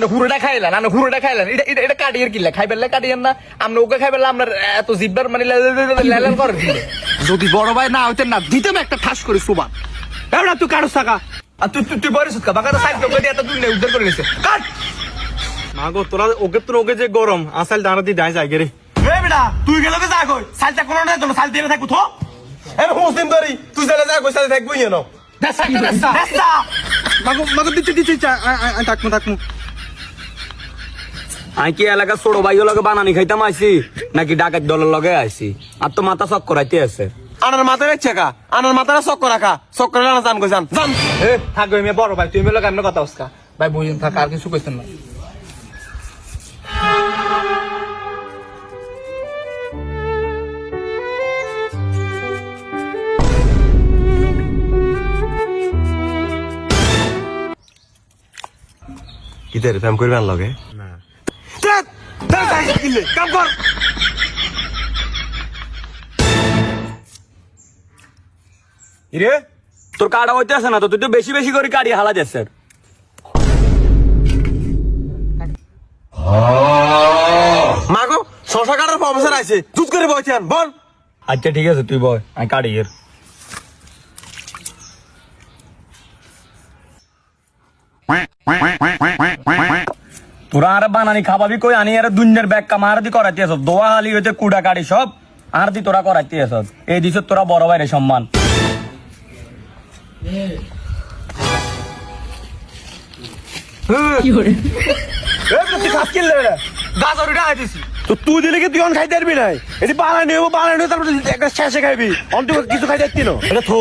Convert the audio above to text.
আপনি হুড়োটা খাইলেন আপনি হুড়োটা খাইলেন এটা এটা এটা কাটিয়ে কিনলে খাই পেলে কাটিয়েন না আপনি ওকে খাই পেলে আপনার এত জিব্বার মানে লেলেন করেন যদি বড় ভাই না হইতেন না দিতাম একটা ঠাস করে সুবান এবার তুই কারো টাকা আর তুই তুই তুই বরিস কা বাগাতে সাইড করে দিয়ে এত দূর নেই উদ্ধার করে নিছে কাট মাগো তোরা ওকে যে গরম আসাল দাঁড়া দিয়ে দাঁড়ায় যায় রে রে বেটা তুই গেলে যা কই সাইডটা কোন না তোর সাইড দিয়ে থাকবো তো এ মুসলিম ধরি তুই গেলে যা কই সাইড থাকবো ইনো দেসা দেসা দেসা মাগো দিচ্ছে থাকমু আমি কি এলাকা ছোট ভাই লগে বানানি খাইতাম আইছি নাকি ডাকাত দলের লগে আইছি আর তো মাথা চক্কর আইতে আছে আনার মাথা বেচছে কা আনার মাথাটা চক্কর রাখা চক্কর না জান কই জান জান এ থাকবে আমি বড় ভাই তুই মেলে কেমন কথা হসকা ভাই বইন থাক আর কিছু কইছেন না কিদের ফ্যাম করবে আন লগে কাম কর ইরে তোর কাটা হইতে আছে না তো তুই তো বেশি বেশি করে কাটি হালা যাচ্ছে মাগো শশা কাটার প্রফেসর আছে দুধ করে বইছেন বল আচ্ছা ঠিক আছে তুই বয় আমি কাটি এর তোরা আর বানানি খাবাবি কই আনি আর দুনিয়ার ব্যাগ কামার দি করাইতে আস দোয়া হালি হইতে কুড়া কাটি সব আর দি তোরা করাইতে আস এই দিছ তোরা বড় ভাইরে সম্মান তো তুই দিলে কি তুই খাইতে পারবি নাই এটি বানানি হবো বানানি তারপরে একটা শেষে খাইবি অন্তত কিছু খাইতে পারতি না এটা থো